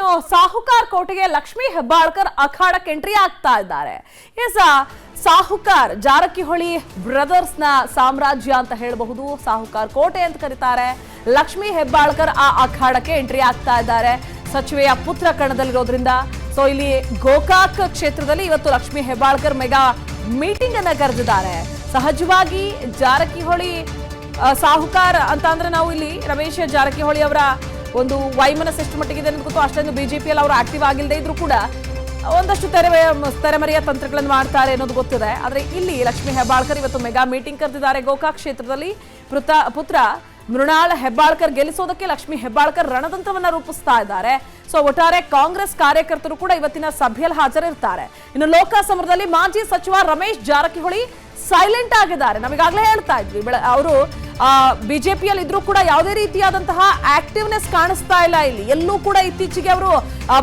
ಇನ್ನು ಸಾಹುಕಾರ್ ಕೋಟೆಗೆ ಲಕ್ಷ್ಮೀ ಹೆಬ್ಬಾಳ್ಕರ್ ಅಖಾಡಕ್ಕೆ ಎಂಟ್ರಿ ಆಗ್ತಾ ಇದ್ದಾರೆ. ಸಾಹುಕಾರ್ ಜಾರಕಿಹೊಳಿ ಬ್ರದರ್ಸ್ ನ ಸಾಮ್ರಾಜ್ಯ ಅಂತ ಹೇಳಬಹುದು. ಸಾಹುಕಾರ್ ಕೋಟೆ ಅಂತ ಕರೀತಾರೆ. ಲಕ್ಷ್ಮೀ ಹೆಬ್ಬಾಳ್ಕರ್ ಆ ಅಖಾಡಕ್ಕೆ ಎಂಟ್ರಿ ಆಗ್ತಾ ಇದ್ದಾರೆ. ಸಚಿವೆಯ ಪುತ್ರ ಕಣದಲ್ಲಿರೋದ್ರಿಂದ ಇಲ್ಲಿ ಗೋಕಾಕ್ ಕ್ಷೇತ್ರದಲ್ಲಿ ಇವತ್ತು ಲಕ್ಷ್ಮೀ ಹೆಬ್ಬಾಳ್ಕರ್ ಮೆಗಾ ಮೀಟಿಂಗ್ ಅನ್ನ ಕರೆದಿದ್ದಾರೆ. ಸಹಜವಾಗಿ ಜಾರಕಿಹೊಳಿ ಸಾಹುಕಾರ್ ಅಂತ ಅಂದ್ರೆ ನಾವು ಇಲ್ಲಿ ರಮೇಶ್ ಜಾರಕಿಹೊಳಿ ಅವರ ಒಂದು ವೈಮನಸ್ ಎಷ್ಟು ಮಟ್ಟಿಗಿದೆ ಅನ್ನೋದು ಗೊತ್ತು. ಅಷ್ಟೊಂದು ಬಿಜೆಪಿಯಲ್ಲಿ ಅವರು ಆಕ್ಟಿವ್ ಆಗಿಲ್ಲದೆ ಇದ್ರೂ ಕೂಡ ಒಂದಷ್ಟು ತೆರೆಮರೆಯ ತಂತ್ರಗಳನ್ನು ಮಾಡ್ತಾರೆ ಅನ್ನೋದು ಗೊತ್ತಿದೆ. ಆದ್ರೆ ಇಲ್ಲಿ ಲಕ್ಷ್ಮೀ ಹೆಬ್ಬಾಳ್ಕರ್ ಇವತ್ತು ಮೆಗಾ ಮೀಟಿಂಗ್ ಕರೆದಿದ್ದಾರೆ. ಗೋಕಾಕ್ ಕ್ಷೇತ್ರದಲ್ಲಿ ಪುತ್ರ ಮೃಣಾಲ್ ಹೆಬ್ಬಾಳ್ಕರ್ ಗೆಲ್ಲಿಸೋದಕ್ಕೆ ಲಕ್ಷ್ಮೀ ಹೆಬ್ಬಾಳ್ಕರ್ ರಣತಂತ್ರವನ್ನ ರೂಪಿಸ್ತಾ ಇದ್ದಾರೆ. ಒಟ್ಟಾರೆ ಕಾಂಗ್ರೆಸ್ ಕಾರ್ಯಕರ್ತರು ಕೂಡ ಇವತ್ತಿನ ಸಭೆಯಲ್ಲಿ ಹಾಜರಿರ್ತಾರೆ. ಇನ್ನು ಲೋಕಸಮರದಲ್ಲಿ ಮಾಜಿ ಸಚಿವ ರಮೇಶ್ ಜಾರಕಿಹೊಳಿ ಸೈಲೆಂಟ್ ಆಗಿದ್ದಾರೆ. ನಾವೀಗಾಗಲೇ ಹೇಳ್ತಾ ಇದ್ವಿ, ಅವರು ಬಿಜೆಪಿಯಲ್ಲಿ ಇದ್ರೂ ಕೂಡ ಯಾವುದೇ ರೀತಿಯಾದಂತಹ ಆಕ್ಟಿವ್ನೆಸ್ ಕಾಣಿಸ್ತಾ ಇಲ್ಲ. ಇಲ್ಲಿ ಎಲ್ಲೂ ಕೂಡ ಇತ್ತೀಚೆಗೆ ಅವರು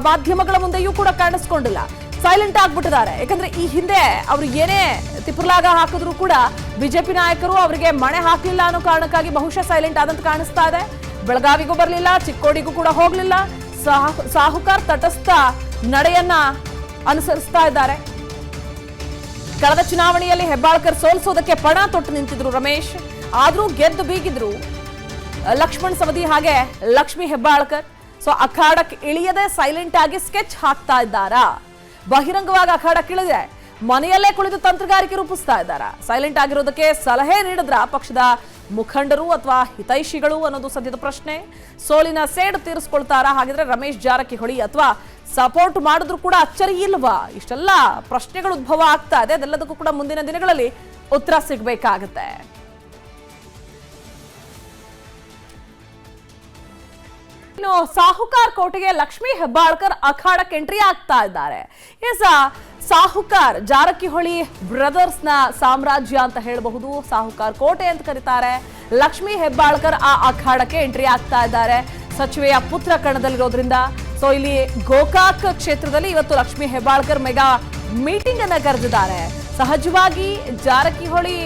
ಮಾಧ್ಯಮಗಳ ಮುಂದೆಯೂ ಕೂಡ ಕಾಣಿಸ್ಕೊಂಡಿಲ್ಲ. ಸೈಲೆಂಟ್ ಆಗ್ಬಿಟ್ಟಿದ್ದಾರೆ. ಯಾಕಂದ್ರೆ ಈ ಹಿಂದೆ ಅವರು ಏನೇ ತಿಪ್ಪರ್ಲಾಗ ಹಾಕಿದ್ರು ಕೂಡ ಬಿಜೆಪಿ ನಾಯಕರು ಅವರಿಗೆ ಮಣೆ ಹಾಕಲಿಲ್ಲ ಅನ್ನೋ ಕಾರಣಕ್ಕಾಗಿ ಬಹುಶಃ ಸೈಲೆಂಟ್ ಆದಂತ ಕಾಣಿಸ್ತಾ ಇದೆ. ಬೆಳಗಾವಿಗೂ ಬರಲಿಲ್ಲ, ಚಿಕ್ಕೋಡಿಗೂ ಕೂಡ ಹೋಗ್ಲಿಲ್ಲ. ಸಾಹುಕಾರ್ ತಟಸ್ಥ ನಡೆಯನ್ನ ಅನುಸರಿಸ್ತಾ ಇದ್ದಾರೆ. ಕಳೆದ ಚುನಾವಣೆಯಲ್ಲಿ ಹೆಬ್ಬಾಳ್ಕರ್ ಸೋಲಿಸೋದಕ್ಕೆ ಪಣ ತೊಟ್ಟು ನಿಂತಿದ್ರು ರಮೇಶ್. ಆದ್ರೂ ಗೆದ್ದು ಬೀಗಿದ್ರು ಲಕ್ಷ್ಮಣ್ ಸವದಿ ಹಾಗೆ ಲಕ್ಷ್ಮೀ ಹೆಬ್ಬಾಳ್ಕರ್. ಅಖಾಡಕ್ಕೆ ಇಳಿಯದೆ ಸೈಲೆಂಟ್ ಆಗಿ ಸ್ಕೆಚ್ ಹಾಕ್ತಾ ಇದ್ದಾರಾ? ಬಹಿರಂಗವಾಗಿ ಅಖಾಡಕ್ಕೆ ಇಳಿದೆ ಮನೆಯಲ್ಲೇ ಕುಳಿತು ತಂತ್ರಗಾರಿಕೆ ರೂಪಿಸ್ತಾ ಇದ್ದಾರ? ಸೈಲೆಂಟ್ ಆಗಿರೋದಕ್ಕೆ ಸಲಹೆ ನೀಡಿದ್ರ ಪಕ್ಷದ ಮುಖಂಡರು ಅಥವಾ ಹಿತೈಷಿಗಳು ಅನ್ನೋದು ಸದ್ಯದ ಪ್ರಶ್ನೆ. ಸೋಲಿನ ಸೇಡು ತೀರಿಸ್ಕೊಳ್ತಾರಾ? ಹಾಗಿದ್ರೆ ರಮೇಶ್ ಜಾರಕಿಹೊಳಿ ಅಥವಾ ಸಪೋರ್ಟ್ ಮಾಡಿದ್ರು ಕೂಡ ಅಚ್ಚರಿ ಇಲ್ವಾ? ಇಷ್ಟೆಲ್ಲ ಪ್ರಶ್ನೆಗಳು ಉದ್ಭವ ಆಗ್ತಾ ಇದೆ. ಅದೆಲ್ಲದಕ್ಕೂ ಕೂಡ ಮುಂದಿನ ದಿನಗಳಲ್ಲಿ ಉತ್ತರ ಸಿಗಬೇಕಾಗುತ್ತೆ. ಇನ್ನು ಸಾಹುಕಾರ್ ಕೋಟೆಗೆ ಲಕ್ಷ್ಮೀ ಹೆಬ್ಬಾಳ್ಕರ್ ಅಖಾಡಕ್ಕೆ ಎಂಟ್ರಿ ಆಗ್ತಾ ಇದ್ದಾರೆ. ಸಾಹುಕಾರ್ ಜಾರಕಿಹೊಳಿ ಬ್ರದರ್ಸ್ ನ ಸಾಮ್ರಾಜ್ಯ ಅಂತ ಹೇಳಬಹುದು. ಸಾಹುಕಾರ್ ಕೋಟೆ ಅಂತ ಕರೀತಾರೆ. ಲಕ್ಷ್ಮೀ ಹೆಬ್ಬಾಳ್ಕರ್ ಆ ಅಖಾಡಕ್ಕೆ ಎಂಟ್ರಿ ಆಗ್ತಾ ಇದ್ದಾರೆ. ಸಚಿವೆಯ ಪುತ್ರ ಕಣದಲ್ಲಿರೋದ್ರಿಂದ ಇಲ್ಲಿ ಗೋಕಾಕ್ ಕ್ಷೇತ್ರದಲ್ಲಿ ಇವತ್ತು ಲಕ್ಷ್ಮೀ ಹೆಬ್ಬಾಳ್ಕರ್ ಮೆಗಾ ಮೀಟಿಂಗ್ ಅನ್ನ ಕರೆದಿದ್ದಾರೆ. ಸಹಜವಾಗಿ ಜಾರಕಿಹೊಳಿ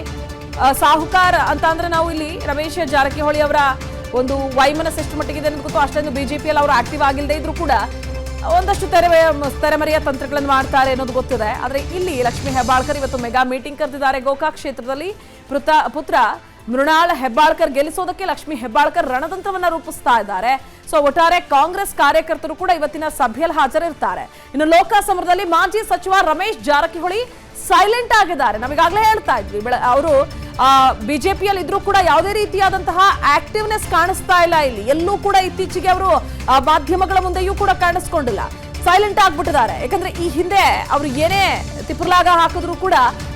ಸಾಹುಕಾರ್ ಅಂತ ಅಂದ್ರೆ ನಾವು ಇಲ್ಲಿ ರಮೇಶ್ ಜಾರಕಿಹೊಳಿ ಅವರ ಒಂದು ವೈಮನಸ್ ಎಷ್ಟು ಮಟ್ಟಿಗಿದೆ ಅನ್ನೋದು ಗೊತ್ತು. ಅಷ್ಟೊಂದು ಬಿಜೆಪಿಯಲ್ಲಿ ಅವರು ಆಕ್ಟಿವ್ ಆಗಿಲ್ಲದೆ ಇದ್ರೂ ಕೂಡ ಒಂದಷ್ಟು ತೆರೆಮರೆಯ ತಂತ್ರಗಳನ್ನು ಮಾಡ್ತಾರೆ ಅನ್ನೋದು ಗೊತ್ತಿದೆ. ಆದ್ರೆ ಇಲ್ಲಿ ಲಕ್ಷ್ಮೀ ಹೆಬ್ಬಾಳ್ಕರ್ ಇವತ್ತು ಮೆಗಾ ಮೀಟಿಂಗ್ ಕರೆದಿದ್ದಾರೆ. ಗೋಕಾಕ್ ಕ್ಷೇತ್ರದಲ್ಲಿ ಪುತ್ರ ಮೃಣಾಲ್ ಹೆಬ್ಬಾಳ್ಕರ್ ಗೆಲ್ಲಿಸೋದಕ್ಕೆ ಲಕ್ಷ್ಮೀ ಹೆಬ್ಬಾಳ್ಕರ್ ರಣತಂತ್ರವನ್ನ ರೂಪಿಸ್ತಾ ಇದ್ದಾರೆ. ಒಟ್ಟಾರೆ ಕಾಂಗ್ರೆಸ್ ಕಾರ್ಯಕರ್ತರು ಕೂಡ ಇವತ್ತಿನ ಸಭೆಯಲ್ಲಿ ಹಾಜರಿರ್ತಾರೆ. ಇನ್ನು ಲೋಕಸಮರದಲ್ಲಿ ಮಾಜಿ ಸಚಿವ ರಮೇಶ್ ಜಾರಕಿಹೊಳಿ ಸೈಲೆಂಟ್ ಆಗಿದ್ದಾರೆ. ನಾವೀಗಾಗಲೇ ಹೇಳ್ತಾ ಇದ್ವಿ, ಅವರು ಬಿಜೆಪಿಯಲ್ಲಿ ಇದ್ರೂ ಕೂಡ ಯಾವುದೇ ರೀತಿಯಾದಂತಹ ಆಕ್ಟಿವ್ನೆಸ್ ಕಾಣಿಸ್ತಾ ಇಲ್ಲ. ಇಲ್ಲಿ ಎಲ್ಲೂ ಕೂಡ ಇತ್ತೀಚೆಗೆ ಅವರು ಮಾಧ್ಯಮಗಳ ಮುಂದೆಯೂ ಕೂಡ ಕಾಣಿಸ್ಕೊಂಡಿಲ್ಲ. ಸೈಲೆಂಟ್ ಆಗ್ಬಿಟ್ಟಿದ್ದಾರೆ. ಯಾಕಂದ್ರೆ ಈ ಹಿಂದೆ ಅವರು ಏನೇ ತಿಪ್ಪರ್ಲಾಗ ಹಾಕಿದ್ರು ಕೂಡ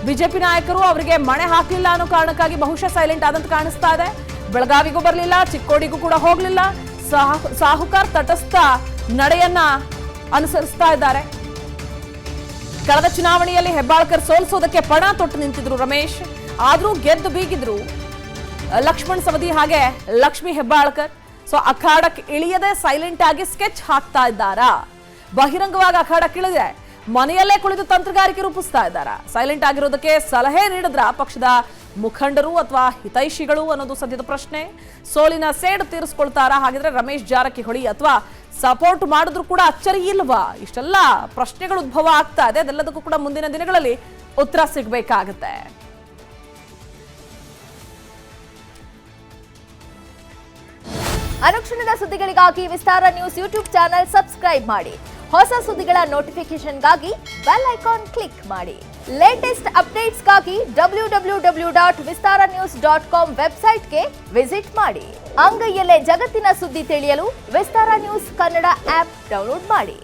ಬಿಜೆಪಿ ನಾಯಕರು ಅವರಿಗೆ ಮಣೆ ಹಾಕಲಿಲ್ಲ ಅನ್ನೋ ಕಾರಣಕ್ಕಾಗಿ ಬಹುಶಃ ಸೈಲೆಂಟ್ ಆದಂತ ಕಾಣಿಸ್ತಾ ಇದೆ. ಬೆಳಗಾವಿಗೂ ಬರಲಿಲ್ಲ, ಚಿಕ್ಕೋಡಿಗೂ ಕೂಡ ಹೋಗ್ಲಿಲ್ಲ. ಸಾಹುಕಾರ್ ತಟಸ್ಥ ನಡೆಯನ್ನ ಅನುಸರಿಸ್ತಾ ಇದ್ದಾರೆ. ಕಳೆದ ಚುನಾವಣೆಯಲ್ಲಿ ಹೆಬ್ಬಾಳ್ಕರ್ ಸೋಲಿಸೋದಕ್ಕೆ ಪಣ ತೊಟ್ಟು ನಿಂತಿದ್ರು ರಮೇಶ್. ಆದ್ರೂ ಗೆದ್ದು ಬೀಗಿದ್ರು ಲಕ್ಷ್ಮಣ್ ಸವದಿ ಹಾಗೆ ಲಕ್ಷ್ಮೀ ಹೆಬ್ಬಾಳ್ಕರ್. ಅಖಾಡಕ್ಕೆ ಇಳಿಯದೆ ಸೈಲೆಂಟ್ ಆಗಿ ಸ್ಕೆಚ್ ಹಾಕ್ತಾ ಇದ್ದಾರಾ? ಬಹಿರಂಗವಾಗಿ ಅಖಾಡಕ್ಕೆ ಇಳಿದೆ ಮನೆಯಲ್ಲೇ ಕುಳಿತು ತಂತ್ರಗಾರಿಕೆ ರೂಪಿಸ್ತಾ ಇದ್ದಾರಾ? ಸೈಲೆಂಟ್ ಆಗಿರೋದಕ್ಕೆ ಸಲಹೆ ನೀಡಿದ್ರ ಪಕ್ಷದ ಮುಖಂಡರು ಅಥವಾ ಹಿತೈಷಿಗಳು ಅನ್ನೋದು ಸದ್ಯದ ಪ್ರಶ್ನೆ. ಸೋಲಿನ ಸೇಡು ತೀರಿಸ್ಕೊಳ್ತಾರಾ? ಹಾಗಿದ್ರೆ ರಮೇಶ್ ಜಾರಕಿಹೊಳಿ ಅಥವಾ ಸಪೋರ್ಟ್ ಮಾಡಿದ್ರು ಕೂಡ ಅಚ್ಚರಿ ಇಲ್ವಾ? ಇಷ್ಟೆಲ್ಲ ಪ್ರಶ್ನೆಗಳು ಉದ್ಭವ ಆಗ್ತಾ ಇದೆ. ಅದೆಲ್ಲದಕ್ಕೂ ಕೂಡ ಮುಂದಿನ ದಿನಗಳಲ್ಲಿ ಉತ್ತರ ಸಿಗಬೇಕಾಗುತ್ತೆ. ಅನುಕ್ಷಣದ ಸುದ್ದಿಗಳಿಗಾಗಿ ವಿಸ್ತಾರ ನ್ಯೂಸ್ ಯೂಟ್ಯೂಬ್ ಚಾನೆಲ್ ಸಬ್ಸ್ಕ್ರೈಬ್ ಮಾಡಿ. ಹೊಸ ಸುದ್ದಿಗಳ ನೋಟಿಫಿಕೇಶನ್ಗಾಗಿ ಬೆಲ್ ಐಕಾನ್ ಕ್ಲಿಕ್ ಮಾಡಿ. ಲೇಟೆಸ್ಟ್ ಅಪ್ಡೇಟ್ಸ್ಗಾಗಿ www.vistaranews.com ವೆಬ್ಸೈಟ್ಗೆ ವಿಸಿಟ್ ಮಾಡಿ. ಅಂಗೈಯಲ್ಲೇ ಜಗತ್ತಿನ ಸುದ್ದಿ ತಿಳಿಯಲು ವಿಸ್ತಾರ ನ್ಯೂಸ್ ಕನ್ನಡ ಆಪ್ ಡೌನ್ಲೋಡ್ ಮಾಡಿ.